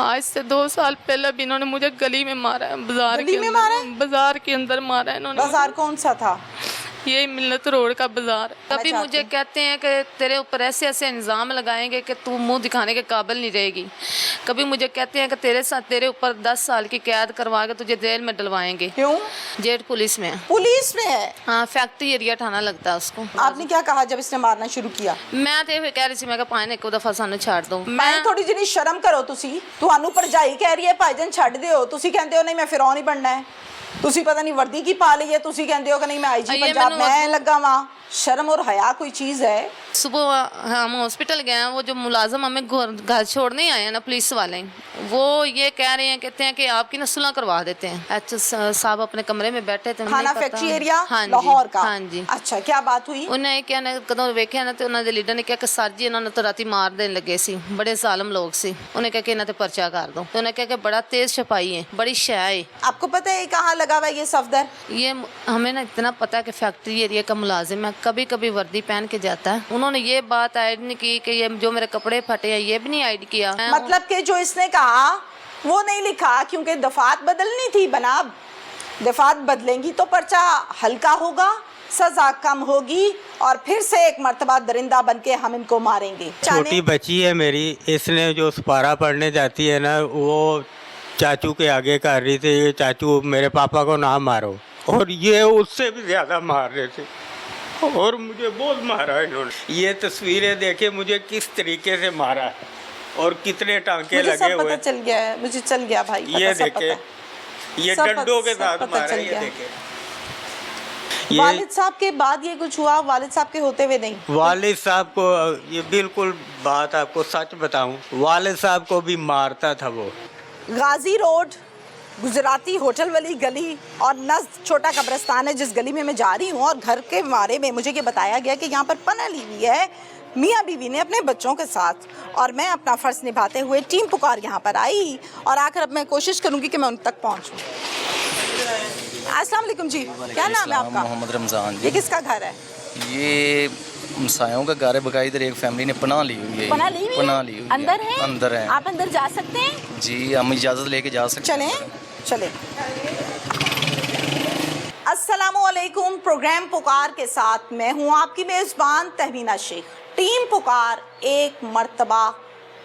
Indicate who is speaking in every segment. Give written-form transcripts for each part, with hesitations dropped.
Speaker 1: आज से 2 साल पहले भी इन्होंने मुझे गली में मारा है, बाजार के अंदर मारा है इन्होंने।
Speaker 2: बाजार कौन सा था?
Speaker 1: ये मिल्लत रोड का बाजार। कभी मुझे कहते हैं कि तेरे ऊपर ऐसे ऐसे इल्ज़ाम लगाएंगे कि तू मुंह दिखाने के काबिल नहीं रहेगी। कभी मुझे कहते हैं कि तेरे ऊपर 10 साल की कैद करवा के तुझे जेल में डलवाएंगे।
Speaker 2: क्यों?
Speaker 1: जेठ पुलिस में है। हाँ, फैक्ट्री एरिया थाना लगता है उसको।
Speaker 2: आपने क्या कहा जब इसने मारना शुरू किया?
Speaker 1: मैं तो ये कह रही थी, मैं भाई एक दफा सानू छाड़ दो।
Speaker 2: मैं थोड़ी जिनी शर्म करो तुसी, ਤੁਹਾਨੂੰ ਭਰਜਾਈ ਕਹਿ ਰਹੀ ਹੈ ਭਾਈਜਨ ਛੱਡ ਦਿਓ, ਤੁਸੀਂ ਕਹਿੰਦੇ ਹੋ ਨਹੀਂ ਮੈਂ ਫਿਰੌਨ ਹੀ ਬਣਨਾ ਹੈ। ਤੁਸੀਂ ਪਤਾ ਨਹੀਂ ਵਰਦੀ ਕੀ ਪਾ ਲਈ ਹੈ, ਤੁਸੀਂ ਕਹਿੰਦੇ ਹੋ ਕਿ ਨਹੀਂ मैं आईजी पंजाब मैं लगा वहाँ। शर्म और हया कोई चीज़ है?
Speaker 1: सुबह हम हॉस्पिटल गए हैं, वो जो मुलाजिम हमें घर छोड़ने आए हैं ना पुलिस वाले, वो ये कह रहे हैं, कहते हैं कि आपकी ना सुलह करवा देते हैं। एच साहब अपने कमरे में बैठे थे,
Speaker 2: थाना फैक्ट्री एरिया लाहौर का। हाँ जी। अच्छा, क्या बात हुई? उन्हें क्या कदों वेख्या ना, तो उन्होंने लीडर ने कहा कि सर जी इन्होंने तो राती मार देने लगे सी, बड़े जालिम लोग सी। उन्हें कहा कि इन्हें पर्चा कर दो, तो उन्हें कहा कि बड़ा तेज छपाई है, बड़ी शय है। आपको पता है कहाँ लगा हुआ ये सफदर?
Speaker 1: ये हमें ना इतना पता है कि फैक्ट्री एरिया का मुलाजिम है, कभी कभी वर्दी पहन के जाता है। उन्होंने ये बात ऐड नहीं की कि ये जो मेरे कपड़े फटे हैं, ये भी नहीं ऐड किया।
Speaker 2: मतलब कि जो इसने कहा वो नहीं लिखा, क्योंकि दफात बदलनी थी। बनाब दफात बदलेंगी तो पर्चा हल्का होगा, सजा कम होगी और फिर से एक मर्तबा दरिंदा बन के हम इनको मारेंगे।
Speaker 3: छोटी बच्ची है मेरी, इसने जो सुपारा पढ़ने जाती है ना, वो चाचू के आगे कर रही थी, ये चाचू मेरे पापा को ना मारो, और ये उससे भी ज़्यादा मार रहे थे और मुझे बहुत मारा इन्होंने। ये तस्वीरें देखे मुझे किस तरीके से मारा है और कितने टांके लगे हुए।
Speaker 2: पता चल गया है, मुझे चल गया भाई।
Speaker 3: ये देखे, ये डंडों के साथ मारा, ये देखे।
Speaker 2: वालिद साहब के बाद ये कुछ हुआ? वालिद साहब के होते हुए नहीं?
Speaker 3: वालिद साहब को, ये बिल्कुल बात आपको सच बताऊं, वालिद साहब को भी मारता था वो।
Speaker 2: गाजी रोड, गुजराती होटल वाली गली और नज़्द छोटा कब्रिस्तान है जिस गली में मैं जा रही हूँ, और घर के बारे में मुझे ये बताया गया कि यहाँ पर पनाह ली हुई है मियाँ बीवी ने अपने बच्चों के साथ, और मैं अपना फ़र्ज़ निभाते हुए टीम पुकार यहाँ पर आई और आकर अब मैं कोशिश करूँगी कि मैं उन तक पहुँचूँ। अस्सलाम वालेकुम जी, क्या नाम है आपका?
Speaker 4: मोहम्मद रमज़ान।
Speaker 2: ये किसका घर है?
Speaker 4: ये हमसायों का घर है, बकायदा इधर एक फैमिली ने पनाह ली हुई है।
Speaker 2: पनाह ली हुई? अंदर है?
Speaker 4: अंदर है।
Speaker 2: आप अंदर जा सकते हैं?
Speaker 4: जी, हम इजाज़त लेके जा सकते हैं।
Speaker 2: चलें। अस्सलामुअलैकुम। प्रोग्राम पुकार के साथ मैं हूँ आपकी मेज़बान तहमीना शेख। टीम पुकार एक मर्तबा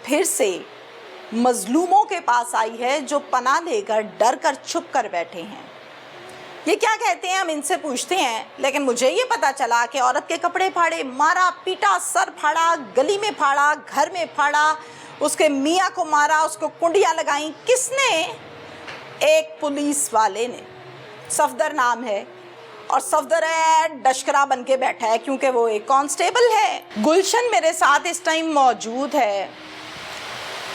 Speaker 2: फिर से मजलूमों के पास आई है जो पनाह लेकर डर कर छुप कर बैठे हैं। ये क्या कहते हैं हम इनसे पूछते हैं, लेकिन मुझे ये पता चला कि औरत के कपड़े फाड़े, मारा पीटा, सर फाड़ा, गली में फाड़ा, घर में फाड़ा, उसके मियाँ को मारा, उसको कुंडियाँ लगाई। किसने? एक पुलिस वाले ने। सफदर नाम है, और सफदर है डशकरा बन के बैठा है क्योंकि वो एक कांस्टेबल है। गुलशन मेरे साथ इस टाइम मौजूद है।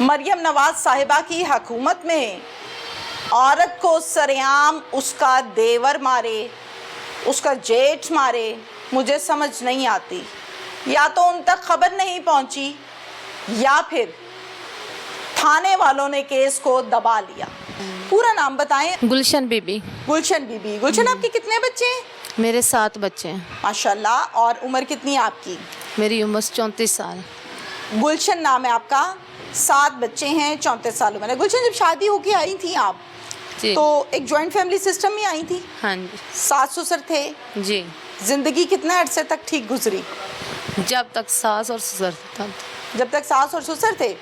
Speaker 2: मरियम नवाज साहिबा की हुकूमत में औरत को सरेआम उसका देवर मारे, उसका जेठ मारे, मुझे समझ नहीं आती। या तो उन तक खबर नहीं पहुंची या फिर थाने वालों ने केस को दबा लिया। पूरा नाम बताएं।
Speaker 1: गुलशन बीबी।
Speaker 2: गुलशन बीबी। गुलशन, आपके कितने बच्चे हैं?
Speaker 1: मेरे 7 बच्चे हैं।
Speaker 2: माशाल्लाह। और उम्र कितनी है आपकी?
Speaker 1: मेरी उम्र 34 साल।
Speaker 2: गुलशन नाम है आपका, 7 बच्चे हैं, 34 साल उम्र है। गुलशन, जब शादी होके आई थी आप
Speaker 1: जी, तो
Speaker 2: एक जॉइंट फैमिली सिस्टम में आई थी?
Speaker 1: हाँ जी।
Speaker 2: सास ससुर थे?
Speaker 1: जी।
Speaker 2: जिंदगी कितने अरसे तक ठीक गुजरी?
Speaker 1: जब तक सास और ससुर था।
Speaker 2: जब तक सास और ससुर थे।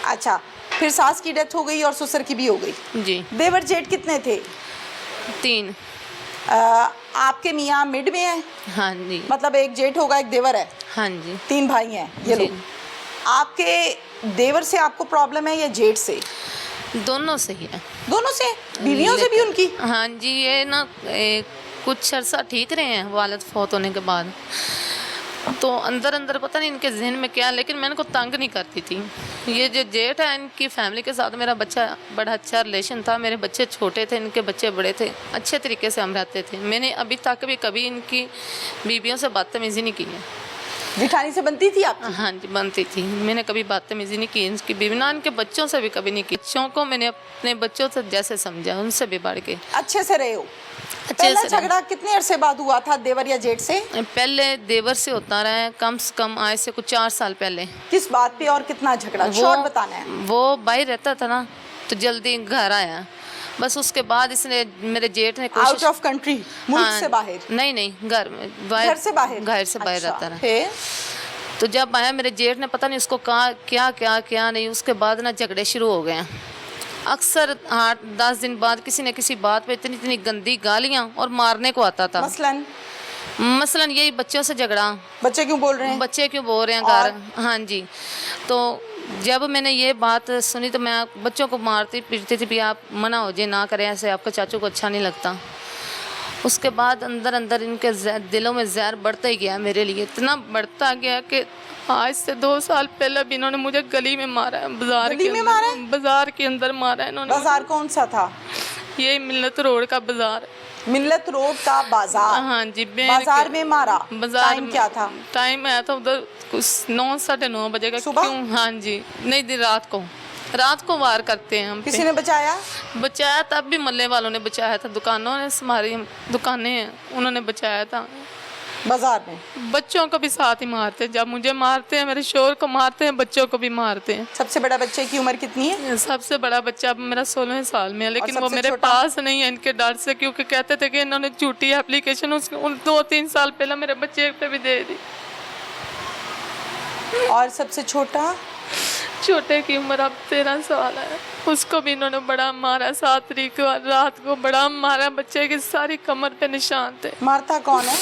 Speaker 2: अच्छा, फिर सास की डेथ हो गई और ससुर की भी हो गई। जी। देवर जेठ कितने थे?
Speaker 1: 3।
Speaker 2: आपके मियाँ मिड में है?
Speaker 1: हाँ जी।
Speaker 2: मतलब एक जेठ होगा, एक देवर है?
Speaker 1: हाँ जी।
Speaker 2: 3 भाई हैं ये लोग। आपके देवर से आपको प्रॉब्लम है या जेठ से?
Speaker 1: दोनों से ही है।
Speaker 2: दोनों से? बीवियों से भी उनकी?
Speaker 1: हाँ जी। ये ना कुछ अर्सा ठीक रहे हैं वालिद फौत होने के बाद, तो अंदर अंदर पता नहीं इनके जहन में क्या, लेकिन मैं इनको तंग नहीं करती थी। ये जो जेठ है, इनकी फैमिली के साथ मेरा बड़ा अच्छा रिलेशन था। मेरे बच्चे छोटे थे, इनके बच्चे बड़े थे, अच्छे तरीके से हम रहते थे। मैंने अभी तक भी कभी इनकी बीवियों से बदतमीज़ी नहीं की है।
Speaker 2: जिठानी से बनती थी आपकी?
Speaker 1: हाँ जी, बनती थी। मैंने कभी बदतमीजी नहीं की इनकी बीवी ना, इनके बच्चों से भी कभी नहीं की। बच्चों को मैंने अपने बच्चों से जैसे समझा, उनसे भी बढ़ के
Speaker 2: अच्छे से रहे हो?
Speaker 1: अच्छे
Speaker 2: पहला
Speaker 1: से रहे।
Speaker 2: झगड़ा कितने अरसे बाद हुआ था देवर या जेठ से?
Speaker 1: पहले देवर से होता रहा है, कम से कम आज से कुछ 4 साल पहले।
Speaker 2: किस बात पे और कितना झगड़ा, शॉर्ट बताना है।
Speaker 1: वो बाहर रहता था ना, तो जल्दी घर आया, बस उसके बाद इसने मेरे जेठ ने
Speaker 2: आउट ऑफ कंट्री, मुल्क से बाहर?
Speaker 1: नहीं नहीं, घर में,
Speaker 2: घर से बाहर?
Speaker 1: घर से बाहर
Speaker 2: अच्छा,
Speaker 1: रहता रहा।
Speaker 2: फिर?
Speaker 1: तो जब आया मेरे जेठ ने पता नहीं उसको कहा क्या क्या क्या नहीं, उसके बाद ना झगड़े शुरू हो गए। अक्सर 8-10 दिन बाद किसी न किसी बात पे इतनी इतनी गंदी गालियां और मारने को आता था। मसलन यही बच्चों से झगड़ा।
Speaker 2: बच्चे क्यों बोल रहे हैं?
Speaker 1: बच्चे क्यों बोल रहे हैं घर? हाँ जी। तो जब मैंने ये बात सुनी तो मैं बच्चों को मारती पीटती थी भी आप मना हो जाए, ना करें ऐसे, आपका चाचू को अच्छा नहीं लगता। उसके बाद अंदर अंदर इनके दिलों में जहर बढ़ता ही गया, मेरे लिए इतना बढ़ता गया कि आज से 2 साल पहले भी इन्होंने मुझे गली में मारा है, बाजार
Speaker 2: गली
Speaker 1: के
Speaker 2: में
Speaker 1: अंदर,
Speaker 2: मारा है?
Speaker 1: बाजार के अंदर मारा है इन्होंने।
Speaker 2: बाजार कौन सा था?
Speaker 1: ये मिल्लत रोड का बाजार।
Speaker 2: मिल्लत रोड का बाजार?
Speaker 1: हाँ जी।
Speaker 2: बाजार में मारा?
Speaker 1: बाजार
Speaker 2: टाइम क्या था?
Speaker 1: टाइम आया था उधर कुछ 9-9:30 बजे का।
Speaker 2: सुबह?
Speaker 1: क्यों? हाँ जी। नहीं दिन रात को वार करते हैं हम पे।
Speaker 2: किसी ने बचाया?
Speaker 1: बचाया तब भी मोहल्ले वालों ने बचाया था, दुकानों ने, हमारी दुकानें हैं उन्होंने बचाया था।
Speaker 2: बाजार में
Speaker 1: बच्चों को भी साथ ही मारते हैं, जब मुझे मारते हैं, मेरे शोर को मारते हैं, बच्चों को भी मारते हैं।
Speaker 2: सबसे बड़ा बच्चे की उम्र कितनी है?
Speaker 1: सबसे बड़ा बच्चा अब मेरा 16 साल में है, लेकिन वो
Speaker 2: सबसे
Speaker 1: मेरे
Speaker 2: छोटा?
Speaker 1: पास नहीं है इनके डर से, क्योंकि कहते थे कि इन्होंने झूठी एप्लीकेशन उन 2-3 साल पहले मेरे बच्चे पे भी दे दी।
Speaker 2: और सबसे छोटा?
Speaker 1: छोटे की उम्र अब 13 साल है, उसको भी इन्होंने बड़ा मारा। 7 तारीख को रात को बड़ा मारा, बच्चे की सारी कमर पे निशान थे।
Speaker 2: मारता कौन है?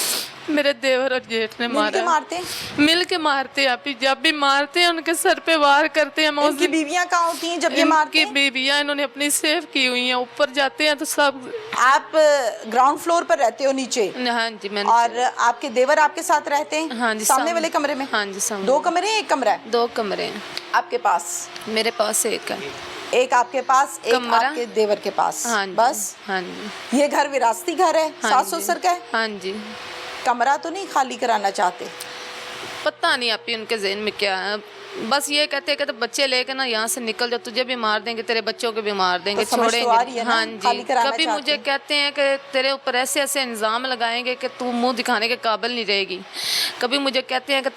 Speaker 1: मेरे देवर और जेठ ने
Speaker 2: मिल के
Speaker 1: मारा।
Speaker 2: मारते?
Speaker 1: मिल के मारते हैं। अभी जब भी मारते हैं उनके सर पे वार करते हैं।
Speaker 2: इनकी बीवियां कहाँ होती हैं जब ये मारते
Speaker 1: इनकी
Speaker 2: हैं?
Speaker 1: बीवियां इन्होंने अपनी सेव की हुई हैं, ऊपर जाते हैं तो सब।
Speaker 2: आप ग्राउंड फ्लोर पर रहते हो नीचे?
Speaker 1: हाँ जी। मैंने
Speaker 2: और आपके देवर आपके साथ रहते हैं?
Speaker 1: हाँ जी।
Speaker 2: सामने वाले कमरे में?
Speaker 1: हाँ जी, सामने।
Speaker 2: 2 कमरे हैं, 1 कमरा है?
Speaker 1: 2 कमरे हैं
Speaker 2: आपके पास?
Speaker 1: मेरे पास एक है।
Speaker 2: एक आपके पास, एक
Speaker 1: कमरा
Speaker 2: आपके देवर के पास?
Speaker 1: हाँ जी।
Speaker 2: बस?
Speaker 1: हाँ जी।
Speaker 2: ये घर विरासती घर है?
Speaker 1: हाँ
Speaker 2: सास
Speaker 1: जी।
Speaker 2: ससुर का है?
Speaker 1: हाँ जी।
Speaker 2: कमरा तो नहीं खाली कराना चाहते?
Speaker 1: पता नहीं आप उनके ज़हन में क्या है, बस ये कहते हैं कि तो बच्चे लेके ना यहाँ से निकल जाओ, तुझे भी मार देंगे, तेरे बच्चों को भी मार देंगे,
Speaker 2: तो समझ तो आ रही है
Speaker 1: छोड़ेंगे।
Speaker 2: ना,
Speaker 1: हाँ
Speaker 2: खाली
Speaker 1: जी।
Speaker 2: कराना
Speaker 1: कभी
Speaker 2: चाहते
Speaker 1: मुझे
Speaker 2: हैं।
Speaker 1: कहते हैं कि तेरे ऊपर ऐसे ऐसे इल्ज़ाम लगाएंगे कि तू मुंह दिखाने के काबिल नहीं रहेगी। कभी मुझे कहते हैं कि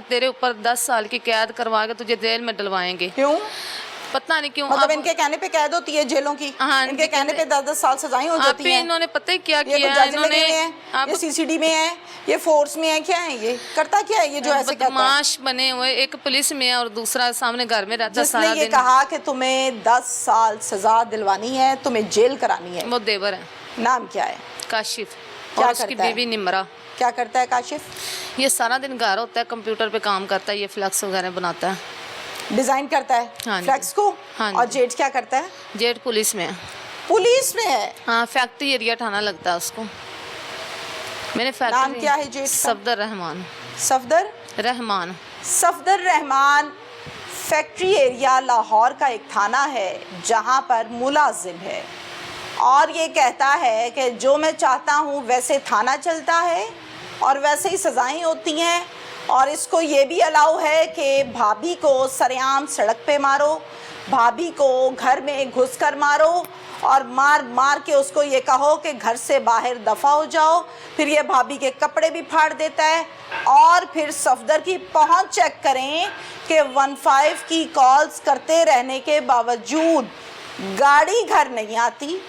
Speaker 1: तेरे ऊपर 10 साल की कैद करवा के तुझे जेल में डलवाएंगे।
Speaker 2: क्यों?
Speaker 1: पता नहीं क्यों।
Speaker 2: मतलब
Speaker 1: अब
Speaker 2: इनके कहने पे कैद होती है जेलों की?
Speaker 1: हाँ
Speaker 2: इनके
Speaker 1: जी,
Speaker 2: कहने पे 10-10 साल सजाएं हो जाती हैं?
Speaker 1: इन्होंने पता ही क्या
Speaker 2: ये
Speaker 1: किया
Speaker 2: कुछ जज लगे हुए हैं?
Speaker 1: अब
Speaker 2: ये सीसीडी में है? ये फोर्स में है? क्या है ये? करता क्या है ये जो ऐसे कहता है?
Speaker 1: बदमाश बने हुए, एक पुलिस में है और दूसरा सामने घर में रहता
Speaker 2: जिसने
Speaker 1: सारा
Speaker 2: ये
Speaker 1: दिन।
Speaker 2: कहा कि तुम्हें 10 साल सजा दिलवानी है, तुम्हें जेल करानी है,
Speaker 1: वो देवर है
Speaker 2: नाम क्या है?
Speaker 1: काशिफ।
Speaker 2: क्या
Speaker 1: और उसकी
Speaker 2: करता है?
Speaker 1: बीवी निमरा।
Speaker 2: क्या करता है काशिफ?
Speaker 1: ये सारा दिन घर होता है, कंप्यूटर पे काम करता है, ये फ्लैक्स वगैरह बनाता है।
Speaker 2: डिजाइन करता है
Speaker 1: हाँ जी।
Speaker 2: फ्लैक्स को?
Speaker 1: हाँ
Speaker 2: और
Speaker 1: जी।
Speaker 2: जेठ क्या करता है?
Speaker 1: जेठ पुलिस में है।
Speaker 2: पुलिस में है?
Speaker 1: हाँ, फैक्ट्री एरिया थाना लगता है उसको। मैंने
Speaker 2: नाम
Speaker 1: फैक्ट्री।
Speaker 2: क्या है जेठ का?
Speaker 1: सफदर रहमान।
Speaker 2: सफदर
Speaker 1: रहमान।
Speaker 2: सफदर रहमान फैक्ट्री एरिया लाहौर का एक थाना है जहां पर मुलाजिम है, और ये कहता है कि जो मैं चाहता हूं वैसे थाना चलता है और वैसे ही सज़ाएं होती हैं, और इसको ये भी अलाउ है कि भाभी को सरेआम सड़क पे मारो, भाभी को घर में घुस कर मारो, और मार मार के उसको ये कहो कि घर से बाहर दफ़ा हो जाओ। फिर ये भाभी के कपड़े भी फाड़ देता है। और फिर सफदर की पहुंच चेक करें कि 15 की कॉल्स करते रहने के बावजूद गाड़ी घर नहीं आती,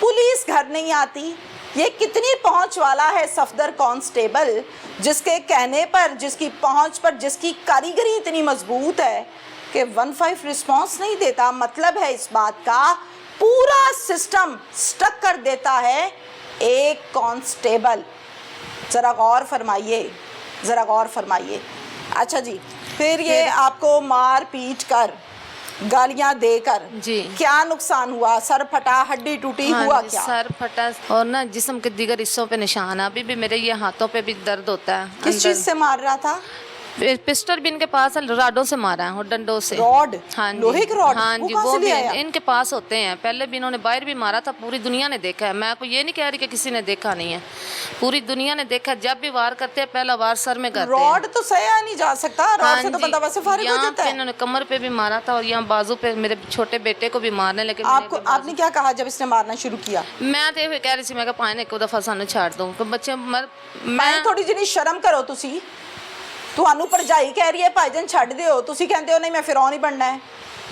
Speaker 2: पुलिस घर नहीं आती। ये कितनी पहुंच वाला है सफदर कांस्टेबल, जिसके कहने पर, जिसकी पहुंच पर, जिसकी कारीगरी इतनी मजबूत है कि 15 रिस्पांस नहीं देता। मतलब है इस बात का पूरा सिस्टम स्टक कर देता है एक कांस्टेबल। ज़रा गौर फरमाइए, ज़रा गौर फरमाइए। अच्छा जी, फिर ये आपको मार पीट कर, गालियां देकर
Speaker 1: जी
Speaker 2: क्या नुकसान हुआ? सर फटा, हड्डी टूटी,
Speaker 1: हाँ
Speaker 2: हुआ
Speaker 1: जी,
Speaker 2: क्या?
Speaker 1: सर फटा और ना जिस्म के दीगर हिस्सों पे निशान है। अभी भी मेरे ये हाथों पे भी दर्द होता है।
Speaker 2: किस
Speaker 1: अंदर।
Speaker 2: चीज़ से मार रहा था?
Speaker 1: पिस्टल भी इनके पास है, राडों से मारा है और डंडों से।
Speaker 2: रॉड?
Speaker 1: हाँ जी,
Speaker 2: लोहे के रॉड?
Speaker 1: हाँ
Speaker 2: वो
Speaker 1: जी,
Speaker 2: कहाँ
Speaker 1: वो
Speaker 2: से
Speaker 1: भी
Speaker 2: ले आया?
Speaker 1: इनके पास होते हैं। पहले भी इन्होंने बाहर भी मारा था, पूरी दुनिया ने देखा है। मैं आपको ये नहीं कह रही कि किसी ने देखा नहीं है, पूरी दुनिया ने देखा है। जब भी वार करते हैं पहला वार सर में करते हैं।
Speaker 2: रॉड तो सया नहीं जा सकता, रॉड
Speaker 1: हाँ
Speaker 2: से तो
Speaker 1: जी,
Speaker 2: बंदा वैसे फारिग हो
Speaker 1: यहाँ
Speaker 2: जाता
Speaker 1: पे
Speaker 2: है।
Speaker 1: इन्होंने कमर पे भी मारा था और यहाँ बाजू पे मेरे छोटे बेटे को भी मारने लगे।
Speaker 2: आपको आपने क्या कहा जब इसने मारना शुरू किया?
Speaker 1: मैं तो ये कह रही थी, मैं कहा पाए एक दफा सानू छाड़ दूं कि बच्चे मर
Speaker 2: मैं थोड़ी ਜਿਹੀ ਸ਼ਰਮ ਕਰੋ ਤੁਸੀਂ। ਤੁਹਾਨੂੰ ਭਰਜਾਈ ਕਹਿ ਰਹੀ ਹੈ ਭਾਈਜਨ ਛੱਡ ਦਿਓ, ਤੁਸੀਂ ਕਹਿੰਦੇ ਹੋ ਨਹੀਂ ਮੈਂ ਫਿਰੌਨ ਹੀ ਬਣਨਾ ਹੈ।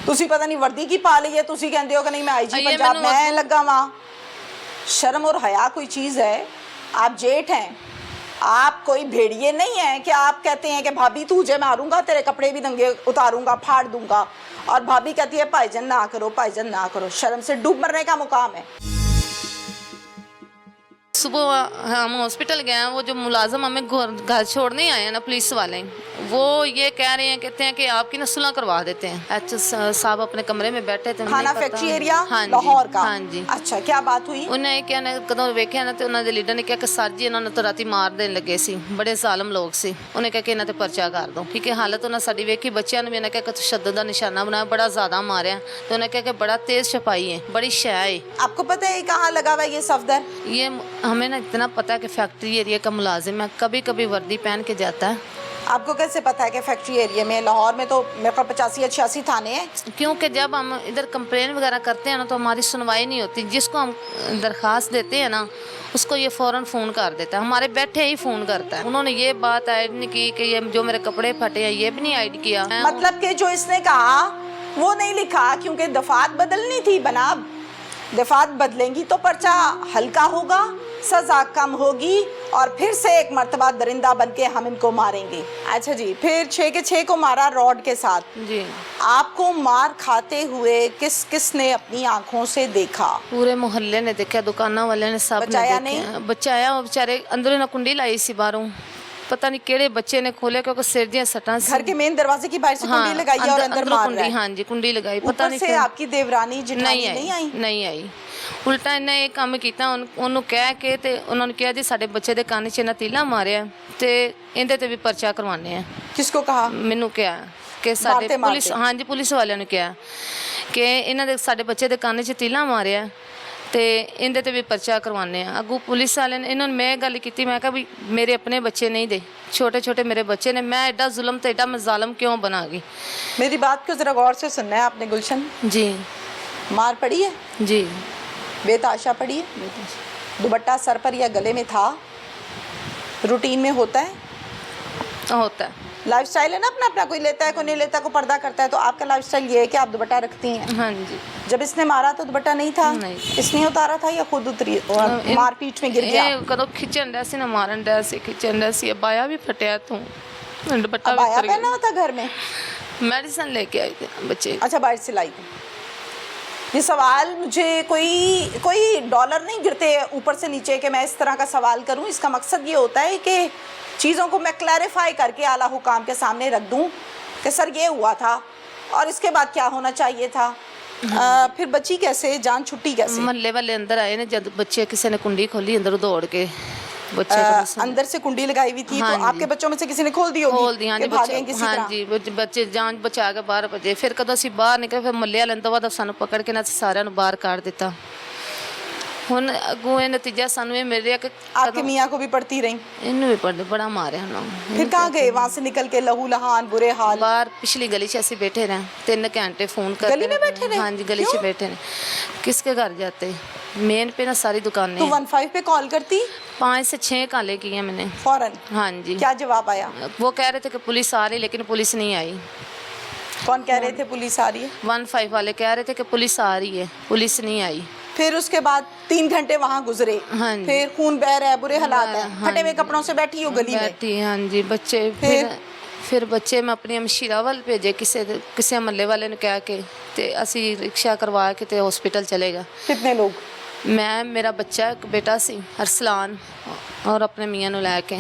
Speaker 2: ਤੁਸੀਂ ਪਤਾ ਨਹੀਂ ਵਰਦੀ ਕੀ ਪਾ ਲਈ ਹੈ, ਤੁਸੀਂ ਕਹਿੰਦੇ ਹੋ ਕਿ ਨਹੀਂ मैं आईजी
Speaker 1: ये
Speaker 2: पंजाब
Speaker 1: मैंने
Speaker 2: मैं लगा वहाँ। शर्म और हया कोई चीज़ है? आप जेठ हैं, आप कोई भेड़िए नहीं हैं कि आप कहते हैं कि भाभी तुझे मारूंगा, तेरे कपड़े भी नंगे उतारूंगा, फाड़ दूंगा, और भाभी कहती है भाईजन ना करो, भाईजन ना करो। शर्म से डूब मरने का मुकाम है।
Speaker 1: सुबह हम हॉस्पिटल गए हैं, वो जो मुलाजम हमें घर छोड़ने आए हैं ना पुलिस वाले, वो ये कह रहे हैं, कहते हैं कि आपकी ना सुलह करवा देते हैं। एच साहब अपने कमरे में बैठे थे,
Speaker 2: थाना फैक्ट्री एरिया लाहौर का।
Speaker 1: हाँ जी।
Speaker 2: अच्छा, क्या बात हुई?
Speaker 1: उन्हें क्या ना कदों वेख्या ना तो उन्होंने लीडर ने कहा कि सर जी इन्होंने तो राती मार देने लगे सी, बड़े ਜ਼ਾਲਮ ਲੋਕ ਸੀ। ਉਹਨੇ ਕਿਹਾ ਕਿ ਇਹਨਾਂ ਤੇ ਪਰਚਾ ਕਰ ਦੋ। ਠੀਕ ਹੈ, ਹਾਲਤ ਉਹਨਾਂ ਸਾਡੀ ਵੇਖੀ, ਬੱਚਿਆਂ ਨੂੰ ਵੀ ਇਹਨਾਂ ਕਿਹਾ ਕਿ ਤਸ਼ੱਦਦ ਦਾ ਨਿਸ਼ਾਨਾ ਬਣਾਇਆ, ਬੜਾ ਜ਼ਿਆਦਾ ਮਾਰਿਆ ਤੇ ਉਹਨੇ ਕਿਹਾ ਕਿ ਬੜਾ ਤੇਜ਼ ਛਪਾਈ है, बड़ी शय है।
Speaker 2: आपको पता है कहाँ लगा हुआ है ये सफदर?
Speaker 1: ये हमें ना इतना पता है कि फैक्ट्री एरिया का मुलाजिम है, कभी कभी वर्दी पहन के जाता है।
Speaker 2: आपको कैसे पता है कि फैक्ट्री एरिया में? लाहौर में तो मेरे को 85 या 86 थाने हैं।
Speaker 1: क्योंकि जब हम इधर कंप्लेन वगैरह करते हैं ना तो हमारी सुनवाई नहीं होती। जिसको हम दरख्वास्त देते हैं ना उसको ये फ़ौरन फ़ोन कर देता है, हमारे बैठे ही फ़ोन करता है। उन्होंने ये बात ऐड नहीं की कि ये जो मेरे कपड़े फटे हैं, ये भी नहीं ऐड किया।
Speaker 2: मतलब कि जो इसने कहा वो नहीं लिखा, क्योंकि दफात बदलनी थी। बनाब दफात बदलेंगी तो पर्चा हल्का होगा, सजा कम होगी, और फिर से एक मर्तबा दरिंदा बन के हम इनको मारेंगे। अच्छा जी, फिर 6 के 6 को मारा रॉड के साथ।
Speaker 1: जी,
Speaker 2: आपको मार खाते हुए किस किस ने अपनी आंखों से देखा?
Speaker 1: पूरे मोहल्ले ने देखा, दुकाना वाले ने, सब
Speaker 2: बचाया
Speaker 1: ने देखा। बचाया, वो बेचारे अंदरों ने कुंडी लाई सी बाहरों, पता नहीं केड़े बच्चे ने खोले क्योंकि सिर दियां सटां सी।
Speaker 2: घर के मेन दरवाजे की बाहर से कुंडी लगाई है और अंदर मार रहा है।
Speaker 1: हाँ जी, कुंडी लगाई। पता
Speaker 2: ऊपर
Speaker 1: नहीं
Speaker 2: से आपकी देवरानी जिठानी नहीं आई?
Speaker 1: नहीं आई। उल्टा इन्हें ये काम किया, ਉਹਨੂੰ ਕਹਿ ਕੇ ਤੇ ਉਹਨਾਂ ਨੇ ਕਿਹਾ ਜੀ ਸਾਡੇ ਬੱਚੇ ਦੇ ਕੰਨ 'ਚ ਇਹਨਾਂ ਤੀਲਾ ਮਾਰਿਆ ਤੇ ਇਹਦੇ ਤੇ ਵੀ ਪਰਚਾ ਕਰਵਾਉਣੇ ਆ।
Speaker 2: किसको कहा?
Speaker 1: ਮੈਨੂੰ ਕਿਹਾ ਕਿ ਸਾਡੇ
Speaker 2: ਮਾਰਤੇ
Speaker 1: ਪੁਲਿਸ, ਹਾਂ ਜੀ, ਪੁਲਿਸ ਵਾਲਿਆਂ ਨੇ ਕਿਹਾ ਕਿ ਇਹਨਾਂ ਦੇ ਸਾਡੇ ਬੱਚੇ ਦੇ ਕੰਨ 'ਚ ਤੀਲਾ ਮਾਰਿਆ ਤੇ ਇਹਦੇ ਤੇ ਵੀ ਪਰਚਾ ਕਰਵਾਉਣੇ ਆ। ਅੱਗੋਂ ਪੁਲਿਸ ਵਾਲਿਆਂ ਨੇ ਇਹਨਾਂ ਨੂੰ ਮੈਂ ਗੱਲ ਕੀਤੀ, ਮੈਂ ਕਿਹਾ ਵੀ ਮੇਰੇ ਆਪਣੇ ਬੱਚੇ नहीं दे, छोटे छोटे मेरे बच्चे ने, मैं एडा जुल्म तो एडा मैं जालिम क्यों बना गई?
Speaker 2: मेरी बात को जरा गौर से सुनना है आपने गुलशन।
Speaker 1: जी
Speaker 2: मार पड़ी है?
Speaker 1: जी,
Speaker 2: बेताशा पड़ी है? दुपट्टा सर पर या गले में था? रूटीन में होता है?
Speaker 1: होता है।
Speaker 2: लाइफस्टाइल है ना अपना अपना, कोई लेता है कोई नहीं लेता, कोई पर्दा करता है। तो आपका लाइफस्टाइल ये है कि आप दुपट्टा रखती हैं।
Speaker 1: हाँ जी।
Speaker 2: जब इसने मारा तो दुपट्टा नहीं था?
Speaker 1: नहीं।
Speaker 2: इसने उतारा था या खुद उतरी और मारपीट में गिर गया?
Speaker 1: ਇਹ ਕਦੋਂ ਖਿੱਚਣ ਡਿਆ ਸੀ ਨਾ, ਮਾਰਨ ਡਿਆ ਸੀ, ਖਿੱਚਣ ਡਿਆ ਸੀ। ਬਾਇਆ ਵੀ ਫਟਿਆ ਤੂੰ, ਦੁਪੱਟਾ
Speaker 2: अब आया
Speaker 1: ਵੀ
Speaker 2: पहना हुआ था घर में?
Speaker 1: मेडिसिन लेके आई थी बच्चे।
Speaker 2: अच्छा, बाहर से लाई। ये सवाल मुझे कोई डॉलर नहीं गिरते ऊपर से नीचे कि मैं इस तरह का सवाल करूं। इसका मकसद ये होता है कि चीज़ों को मैं क्लैरिफाई करके आला हुकाम के सामने रख दूं कि सर ये हुआ था और इसके बाद क्या होना चाहिए था। फिर बची कैसे, जान छुट्टी कैसे?
Speaker 1: ਮਹੱਲੇ ਵਾਲੇ ਅੰਦਰ ਆਏ ਨੇ, ਜਦ ਬੱਚੇ ਕਿਸੇ ਨੇ ਕੁੰਡੀ ਖੋਲੀ ਅੰਦਰੋਂ ਦੌੜ ਕੇ बच्चे को
Speaker 2: अंदर से कुंडी लगाई हुई थी।
Speaker 1: हाँ
Speaker 2: तो
Speaker 1: जी।
Speaker 2: आपके बच्चों में से किसी ने खोल दी होगी?
Speaker 1: खोल दी, हाँ
Speaker 2: कि
Speaker 1: जी,
Speaker 2: भागे
Speaker 1: बच्चे,
Speaker 2: किसी
Speaker 1: हाँ
Speaker 2: तरह?
Speaker 1: जी, बच्चे जान बचा के बाहर भजे। फिर कदों ਅਸੀਂ ਬਾਹਰ ਨਿਕਲੇ, ਫਿਰ ਮੱਲੇ ਵਾਲਿਆਂ ਤੋਂ ਬਾਅਦ ਸਾਨੂੰ ਪਕੜ ਕੇ ਨਾ ਸਾਰਿਆਂ ਨੂੰ ਬਾਹਰ ਕੱਢ ਦਿੱਤਾ। ਹੁਣ ਅੱਗੋਂ ਇਹ ਨਤੀਜਾ ਸਾਨੂੰ ਇਹ ਮਿਲ ਰਿਹਾ ਕਿ
Speaker 2: आपके मियाँ को भी पड़ती रही?
Speaker 1: ਇਹਨੂੰ ਵੀ ਬੜਾ ਮਾਰਿਆ ਉਹਨਾਂ ਨੂੰ।
Speaker 2: फिर कहाँ गए वहाँ से निकल के? लहू लहान, बुरे हाल?
Speaker 1: बाहर पिछली गली से ऐसे बैठे रहे 3 घंटे, फोन कर
Speaker 2: गली में बैठे रहे?
Speaker 1: हाँ जी, गली से बैठे रहे। किसके घर जाते? मेन पे ना सारी दुकानें
Speaker 2: तो
Speaker 1: हैं।
Speaker 2: 15 पे कॉल करती?
Speaker 1: 5 से 6 काले किए हैं मैंने।
Speaker 2: फौरन?
Speaker 1: हाँ जी।
Speaker 2: क्या जवाब आया?
Speaker 1: वो कह रहे थे कि पुलिस आ रही, लेकिन पुलिस नहीं आई।
Speaker 2: कौन कह रहे थे पुलिस आ रही है?
Speaker 1: 15 वाले कह रहे थे कि पुलिस आ रही है, पुलिस नहीं आई।
Speaker 2: फिर उसके बाद 3 घंटे वहाँ गुजरे।
Speaker 1: हाँ जी।
Speaker 2: फिर खून बह रहा है, बुरे हालात है,
Speaker 1: हाँ
Speaker 2: फटे हुए
Speaker 1: जी।
Speaker 2: कपड़ों से बैठी हो गली में।
Speaker 1: बैठी, हाँ जी। बच्चे फिर बच्चे मैं अपनी अमशीरा वाल भेजे, किसी महल्ले वाले ने कह के ते असी रिक्शा करवा के ते हॉस्पिटल चलेगा।
Speaker 2: कितने लोग?
Speaker 1: मैं, मेरा बच्चा एक बेटा सी अरसलान और अपने मियाँ ਨੂੰ ਲੈ ਕੇ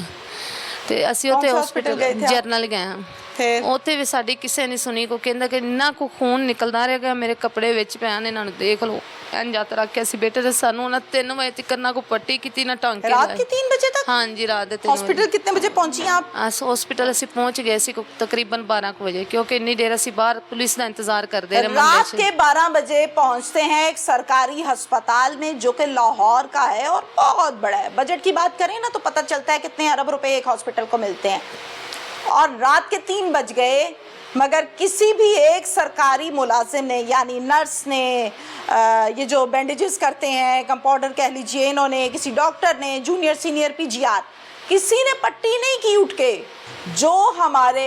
Speaker 1: ਤੇ ਅਸੀਂ
Speaker 2: कौन
Speaker 1: ਉੱਥੇ
Speaker 2: सा
Speaker 1: ਹਸਪੀਟਲ
Speaker 2: hospital गए थे आप?
Speaker 1: ਜਰਨਲ ਗਏ ਹਾਂ।
Speaker 2: फिर
Speaker 1: ਉੱਥੇ ਵੀ ਸਾਡੀ ਕਿਸੇ ਨੇ ਸੁਣੀ, ਕੋ ਕਹਿੰਦਾ ਕਿ ਇੰਨਾ ਕੋ ਖੂਨ ਨਿਕਲਦਾ ਰਿਹਾ, ਮੇਰੇ ਕੱਪੜੇ ਵਿੱਚ ਪੈਣ, ਇਹਨਾਂ ਨੂੰ ਦੇਖ ਲਓ। ਇੰਜ ਹੱਥ ਰੱਖ ਕੇ ਅਸੀਂ ਬੈਠੇ ਤੇ ਸਾਨੂੰ ਉਹਨਾਂ 3 ਵਜੇ ਤੱਕ ਨਾ ਕੋਈ ਪੱਟੀ ਕੀਤੀ ਨਾ ਟਾਂਕੇ
Speaker 2: रात
Speaker 1: ਲਾਏ।
Speaker 2: के 3 बजे तक?
Speaker 1: हाँ जी, रात के 3
Speaker 2: हॉस्पिटल कितने बजे पहुंची आप?
Speaker 1: हॉस्पिटल ਅਸੀਂ ਪਹੁੰਚ ਗਏ ਸੀ ਤਕਰੀਬਨ 12 ਵਜੇ ਕਿਉਂਕਿ ਇੰਨੀ ਦੇਰ ਅਸੀਂ ਬਾਹਰ ਪੁਲਿਸ ਦਾ ਇੰਤਜ਼ਾਰ ਕਰਦੇ ਰਹੇ
Speaker 2: रात के 12 बजे पहुंचते हैं एक सरकारी अस्पताल में जो कि लाहौर का है और बहुत बड़ा है। बजट की बात करें ना तो पता चलता है कितने अरब रुपए एक हॉस्पिटल को मिलते हैं। और रात के 3 बज गए मगर किसी भी एक सरकारी मुलाजिम ने यानी नर्स ने ये जो बैंडेजेस करते हैं कंपाउंडर कह लीजिए, इन्होंने किसी डॉक्टर ने, जूनियर सीनियर पीजीआर, किसी ने पट्टी नहीं की उठ के। जो हमारे